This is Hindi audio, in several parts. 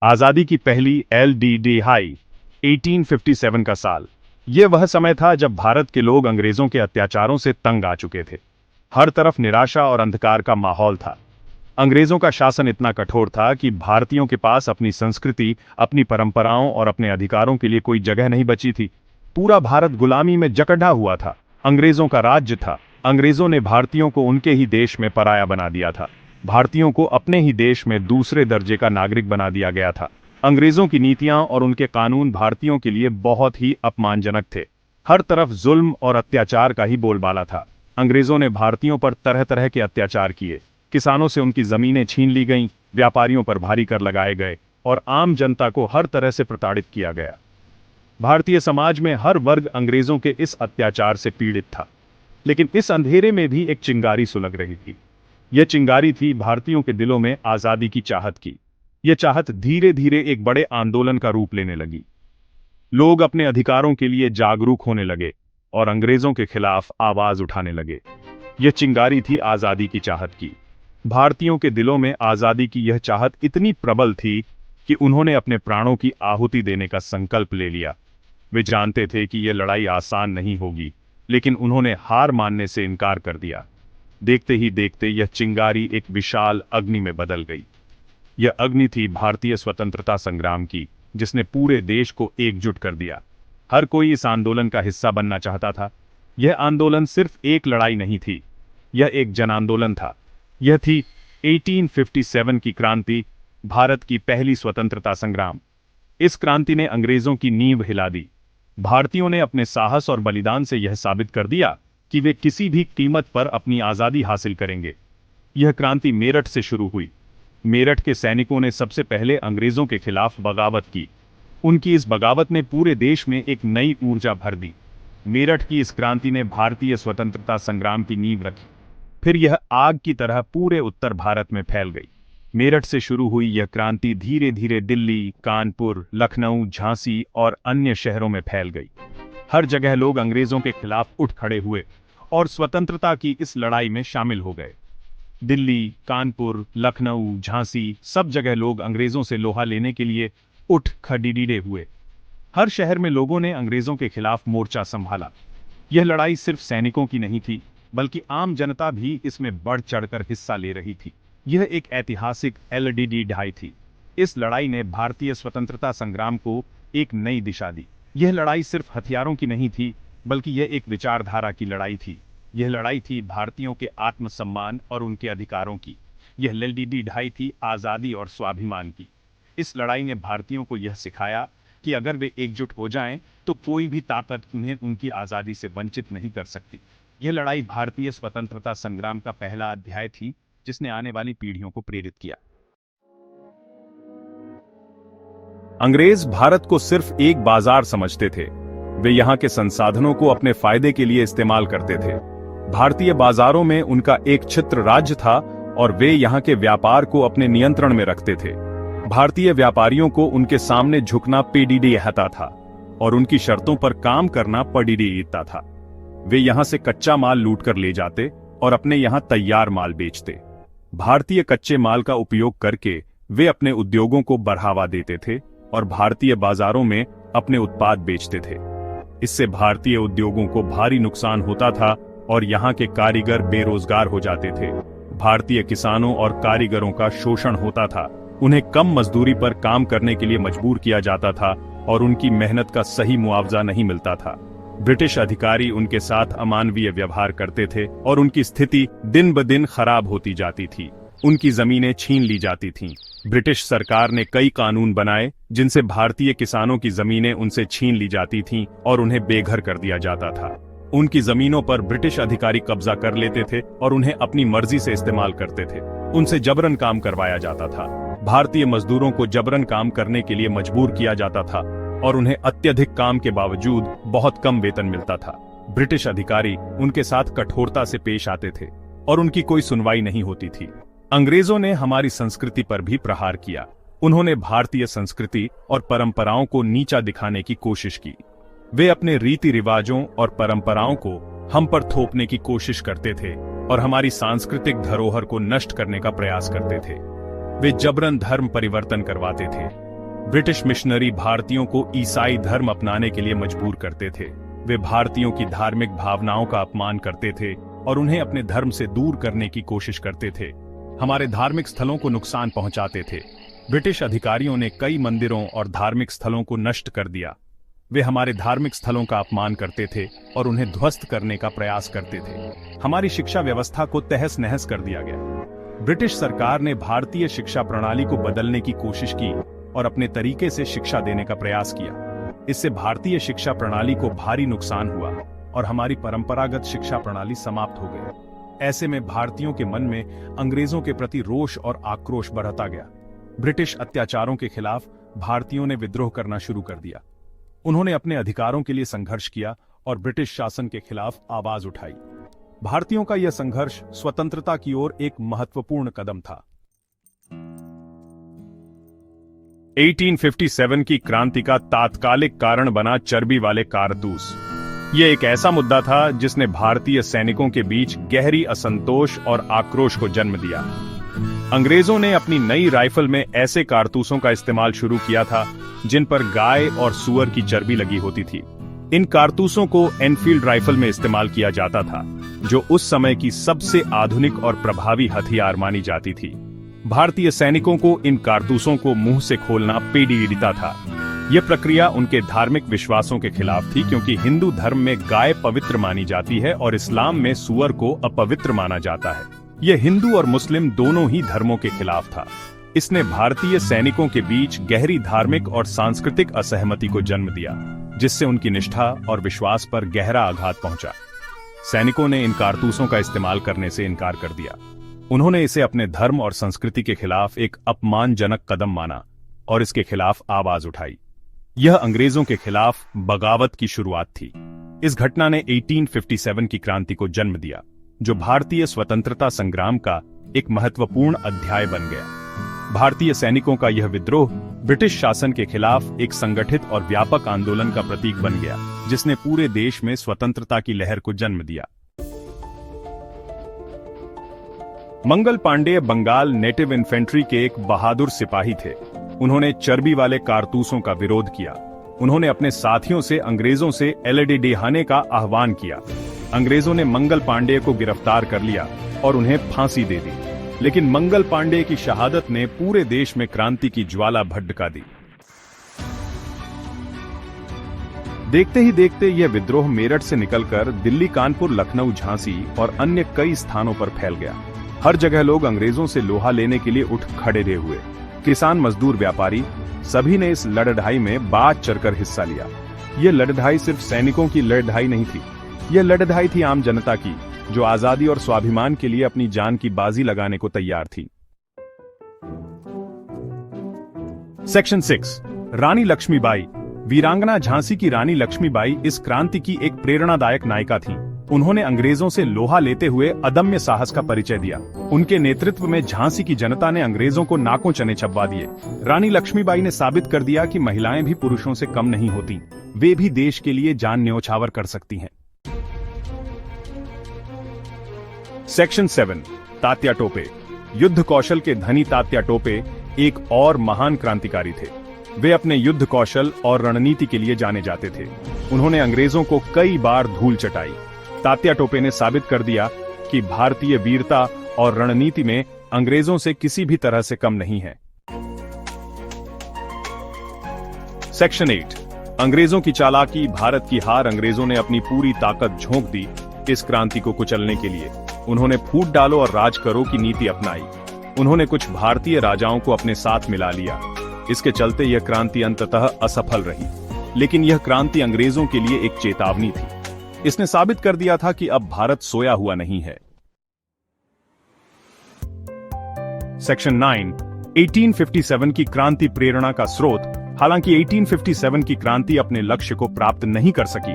आजादी की पहली LDD हाई 1857 का साल। यह वह समय था जब भारत के लोग अंग्रेजों के अत्याचारों से तंग आ चुके थे। हर तरफ निराशा और अंधकार का माहौल था। अंग्रेजों का शासन इतना कठोर था कि भारतीयों के पास अपनी संस्कृति, अपनी परंपराओं और अपने अधिकारों के लिए कोई जगह नहीं बची थी। पूरा भारत गुलामी में जकड़ा हुआ था। अंग्रेजों का राज्य था। अंग्रेजों ने भारतीयों को उनके ही देश में पराया बना दिया था। भारतीयों को अपने ही देश में दूसरे दर्जे का नागरिक बना दिया गया था। अंग्रेजों की नीतियां और उनके कानून भारतीयों के लिए बहुत ही अपमानजनक थे। हर तरफ जुल्म और अत्याचार का ही बोलबाला था। अंग्रेजों ने भारतीयों पर तरह तरह के अत्याचार किए। किसानों से उनकी जमीनें छीन ली गईं, व्यापारियों पर भारी कर लगाए गए और आम जनता को हर तरह से प्रताड़ित किया गया। भारतीय समाज में हर वर्ग अंग्रेजों के इस अत्याचार से पीड़ित था। लेकिन इस अंधेरे में भी एक चिंगारी सुलग रही थी। यह चिंगारी थी भारतीयों के दिलों में आजादी की चाहत की। यह चाहत धीरे धीरे एक बड़े आंदोलन का रूप लेने लगी। लोग अपने अधिकारों के लिए जागरूक होने लगे और अंग्रेजों के खिलाफ आवाज उठाने लगे। यह चिंगारी थी आजादी की चाहत की। भारतीयों के दिलों में आजादी की यह चाहत इतनी प्रबल थी कि उन्होंने अपने प्राणों की आहुति देने का संकल्प ले लिया। वे जानते थे कि यह लड़ाई आसान नहीं होगी, लेकिन उन्होंने हार मानने से इनकार कर दिया। देखते ही देखते यह चिंगारी एक विशाल अग्नि में बदल गई। यह अग्नि थी भारतीय स्वतंत्रता संग्राम की, जिसने पूरे देश को एकजुट कर दिया। हर कोई इस आंदोलन का हिस्सा बनना चाहता था। यह आंदोलन सिर्फ एक लड़ाई नहीं थी, यह एक जन आंदोलन था। यह थी 1857 की क्रांति, भारत की पहली स्वतंत्रता संग्राम। इस क्रांति ने अंग्रेजों की नींव हिला दी। भारतीयों ने अपने साहस और बलिदान से यह साबित कर दिया कि वे किसी भी कीमत पर अपनी आजादी हासिल करेंगे। यह क्रांति मेरठ से शुरू हुई। मेरठ के सैनिकों ने सबसे पहले अंग्रेजों के खिलाफ बगावत की। उनकी इस बगावत ने पूरे देश में एक नई ऊर्जा भर दी। मेरठ की इस क्रांति ने भारतीय स्वतंत्रता संग्राम की नींव रखी। फिर यह आग की तरह पूरे उत्तर भारत में फैल गई। मेरठ से शुरू हुई यह क्रांति धीरे धीरे दिल्ली, कानपुर, लखनऊ, झांसी और अन्य शहरों में फैल गई। हर जगह लोग अंग्रेजों के खिलाफ उठ खड़े हुए और स्वतंत्रता की इस लड़ाई में शामिल हो गए। दिल्ली, कानपुर, लखनऊ, झांसी, सब जगह लोग अंग्रेजों से लोहा लेने के लिए उठ खड़े हुए। हर शहर में लोगों ने अंग्रेजों के खिलाफ मोर्चा संभाला। यह लड़ाई सिर्फ सैनिकों की नहीं थी, बल्कि आम जनता भी इसमें बढ़ चढ़कर हिस्सा ले रही थी। यह एक ऐतिहासिक LDD ढाई थी। इस लड़ाई ने भारतीय स्वतंत्रता संग्राम को एक नई दिशा दी। यह लड़ाई सिर्फ हथियारों की नहीं थी, बल्कि यह एक विचारधारा की लड़ाई थी। यह लड़ाई थी भारतीयों के आत्मसम्मान और उनके अधिकारों की। यह LDD ढाई थी आज़ादी और स्वाभिमान की। इस लड़ाई ने भारतीयों को यह सिखाया कि अगर वे एकजुट हो जाएं, तो कोई भी ताकत उन्हें उनकी आज़ादी से वंचित नहीं कर सकती। यह लड़ाई भारतीय स्वतंत्रता संग्राम का पहला अध्याय थी, जिसने आने वाली पीढ़ियों को प्रेरित किया। अंग्रेज भारत को सिर्फ एक बाजार समझते थे। वे यहाँ के संसाधनों को अपने फायदे के लिए इस्तेमाल करते थे। भारतीय बाजारों में उनका एक छित्र राज्य था और वे यहाँ के व्यापार को अपने नियंत्रण में रखते थे। भारतीय व्यापारियों को उनके सामने झुकना पेडीडीहता था और उनकी शर्तों पर काम करना पडीडीता था। वे यहाँ से कच्चा माल लूटकर ले जाते और अपने यहाँ तैयार माल बेचते। भारतीय कच्चे माल का उपयोग करके वे अपने उद्योगों को बढ़ावा देते थे और भारतीय बाजारों में अपने उत्पाद बेचते थे। इससे भारतीय उद्योगों को भारी नुकसान होता था और यहाँ के कारीगर बेरोजगार हो जाते थे। भारतीय किसानों और कारीगरों का शोषण होता था। उन्हें कम मजदूरी पर काम करने के लिए मजबूर किया जाता था और उनकी मेहनत का सही मुआवजा नहीं मिलता था। ब्रिटिश अधिकारी उनके साथ अमानवीय व्यवहार करते थे और उनकी स्थिति दिन ब दिन खराब होती जाती थी। उनकी जमीनें छीन ली जाती थीं। ब्रिटिश सरकार ने कई कानून बनाए जिनसे भारतीय किसानों की जमीनें उनसे छीन ली जाती थीं और उन्हें बेघर कर दिया जाता था। उनकी जमीनों पर ब्रिटिश अधिकारी कब्जा कर लेते थे और उन्हें अपनी मर्जी से इस्तेमाल करते थे। उनसे जबरन काम करवाया जाता था। भारतीय मजदूरों को जबरन काम करने के लिए मजबूर किया जाता था और उन्हें अत्यधिक काम के बावजूद बहुत कम वेतन मिलता था। ब्रिटिश अधिकारी उनके साथ कठोरता से पेश आते थे और उनकी कोई सुनवाई नहीं होती थी। अंग्रेजों ने हमारी संस्कृति पर भी प्रहार किया। उन्होंने भारतीय संस्कृति और परंपराओं को नीचा दिखाने की कोशिश की। वे अपने रीति रिवाजों और परंपराओं को हम पर थोपने की कोशिश करते थे और हमारी सांस्कृतिक धरोहर को नष्ट करने का प्रयास करते थे। वे जबरन धर्म परिवर्तन करवाते थे। ब्रिटिश मिशनरी भारतीयों को ईसाई धर्म अपनाने के लिए मजबूर करते थे। वे भारतीयों की धार्मिक भावनाओं का अपमान करते थे और उन्हें अपने धर्म से दूर करने की कोशिश करते थे। हमारे धार्मिक स्थलों को नुकसान पहुंचाते थे। ब्रिटिश अधिकारियों ने कई मंदिरों और धार्मिक स्थलों को नष्ट कर दिया। वे हमारे धार्मिक स्थलों का अपमान करते थे और उन्हें ध्वस्त करने का प्रयास करते थे। हमारी शिक्षा व्यवस्था को तहस नहस कर दिया गया। ब्रिटिश सरकार ने भारतीय शिक्षा प्रणाली को बदलने की कोशिश की और अपने तरीके से शिक्षा देने का प्रयास किया। इससे भारतीय शिक्षा प्रणाली को भारी नुकसान हुआ और हमारी परंपरागत शिक्षा प्रणाली समाप्त हो गई। ऐसे में भारतीयों के मन में अंग्रेजों के प्रति रोष और आक्रोश बढ़ता गया। ब्रिटिश अत्याचारों के खिलाफ भारतीयों ने विद्रोह करना शुरू कर दिया। उन्होंने अपने अधिकारों के लिए संघर्ष किया और ब्रिटिश शासन के खिलाफ आवाज उठाई। भारतीयों का यह संघर्ष स्वतंत्रता की ओर एक महत्वपूर्ण कदम था। 1857 की क्रांति का तात्कालिक कारण बना चर्बी वाले कारतूस। यह एक ऐसा मुद्दा था जिसने भारतीय सैनिकों के बीच गहरी असंतोष और आक्रोश को जन्म दिया। अंग्रेजों ने अपनी नई राइफल में ऐसे कारतूसों का इस्तेमाल शुरू किया था जिन पर गाय और सूअर की चर्बी लगी होती थी। इन कारतूसों को एनफील्ड राइफल में इस्तेमाल किया जाता था, जो उस समय की सबसे आधुनिक और प्रभावी हथियार मानी जाती थी। भारतीय सैनिकों को इन कारतूसों को मुंह से खोलना पेड़ीता था। यह प्रक्रिया उनके धार्मिक विश्वासों के खिलाफ थी, क्योंकि हिंदू धर्म में गाय पवित्र मानी जाती है और इस्लाम में सूअर को अपवित्र माना जाता है। यह हिंदू और मुस्लिम दोनों ही धर्मों के खिलाफ था। इसने भारतीय सैनिकों के बीच गहरी धार्मिक और सांस्कृतिक असहमति को जन्म दिया, जिससे उनकी निष्ठा और विश्वास पर गहरा आघात पहुंचा। सैनिकों ने इन कारतूसों का इस्तेमाल करने से इनकार कर दिया। उन्होंने इसे अपने धर्म और संस्कृति के खिलाफ एक अपमानजनक कदम माना और इसके खिलाफ आवाज उठाई। यह अंग्रेजों के खिलाफ बगावत की शुरुआत थी। इस घटना ने 1857 की क्रांति को जन्म दिया, जो भारतीय स्वतंत्रता संग्राम का एक महत्वपूर्ण अध्याय बन गया। भारतीय सैनिकों का यह विद्रोह ब्रिटिश शासन के खिलाफ एक संगठित और व्यापक आंदोलन का प्रतीक बन गया, जिसने पूरे देश में स्वतंत्रता की लहर को जन्म दिया। मंगल पांडेय बंगाल नेटिव इन्फेंट्री के एक बहादुर सिपाही थे। उन्होंने चर्बी वाले कारतूसों का विरोध किया। उन्होंने अपने साथियों से अंग्रेजों से लड़ने का आह्वान किया। अंग्रेजों ने मंगल पांडेय को गिरफ्तार कर लिया और उन्हें फांसी दे दी, लेकिन मंगल पांडेय की शहादत ने पूरे देश में क्रांति की ज्वाला भड़का दी। देखते ही देखते यह विद्रोह मेरठ से निकलकर दिल्ली, कानपुर, लखनऊ, झांसी और अन्य कई स्थानों पर फैल गया। हर जगह लोग अंग्रेजों से लोहा लेने के लिए उठ खड़े हुए। किसान, मजदूर, व्यापारी सभी ने इस लड़ाई में बाढ़ चढ़कर हिस्सा लिया। यह लड़ाई सिर्फ सैनिकों की लड़ाई नहीं थी, यह लड़ाई थी आम जनता की, जो आजादी और स्वाभिमान के लिए अपनी जान की बाजी लगाने को तैयार थी। सेक्शन 6, रानी लक्ष्मीबाई। वीरांगना झांसी की रानी लक्ष्मीबाई इस क्रांति की एक प्रेरणादायक नायिका थी। उन्होंने अंग्रेजों से लोहा लेते हुए अदम्य साहस का परिचय दिया। उनके नेतृत्व में झांसी की जनता ने अंग्रेजों को नाकों चने चबवा दिए। रानी लक्ष्मीबाई ने साबित कर दिया कि महिलाएं भी पुरुषों से कम नहीं होती, वे भी देश के लिए जान न्यौछावर कर सकती हैं। सेक्शन 7, तात्या टोपे। युद्ध कौशल के धनी तात्या टोपे एक और महान क्रांतिकारी थे। वे अपने युद्ध कौशल और रणनीति के लिए जाने जाते थे। उन्होंने अंग्रेजों को कई बार धूल चटाई। तात्या टोपे ने साबित कर दिया कि भारतीय वीरता और रणनीति में अंग्रेजों से किसी भी तरह से कम नहीं है। सेक्शन 8, अंग्रेजों की चालाकी, भारत की हार। अंग्रेजों ने अपनी पूरी ताकत झोंक दी इस क्रांति को कुचलने के लिए। उन्होंने फूट डालो और राज करो की नीति अपनाई। उन्होंने कुछ भारतीय राजाओं को अपने साथ मिला लिया। इसके चलते यह क्रांति अंततः असफल रही, लेकिन यह क्रांति अंग्रेजों के लिए एक चेतावनी थी। इसने साबित कर दिया था कि अब भारत सोया हुआ नहीं है। सेक्शन 9, 1857 की क्रांति प्रेरणा का स्रोत। हालांकि 1857 की क्रांति अपने लक्ष्य को प्राप्त नहीं कर सकी,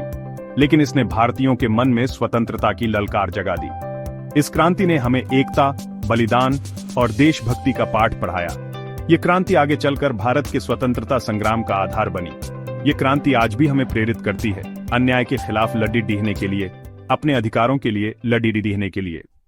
लेकिन इसने भारतीयों के मन में स्वतंत्रता की ललकार जगा दी। इस क्रांति ने हमें एकता, बलिदान और देशभक्ति का पाठ पढ़ाया। ये क्रांति आगे चलकर भारत के स्वतंत्रता संग्राम का आधार बनी। ये क्रांति आज भी हमें प्रेरित करती है अन्याय के खिलाफ लड़ी डीहने के लिए, अपने अधिकारों के लिए लड़ी डीहने के लिए।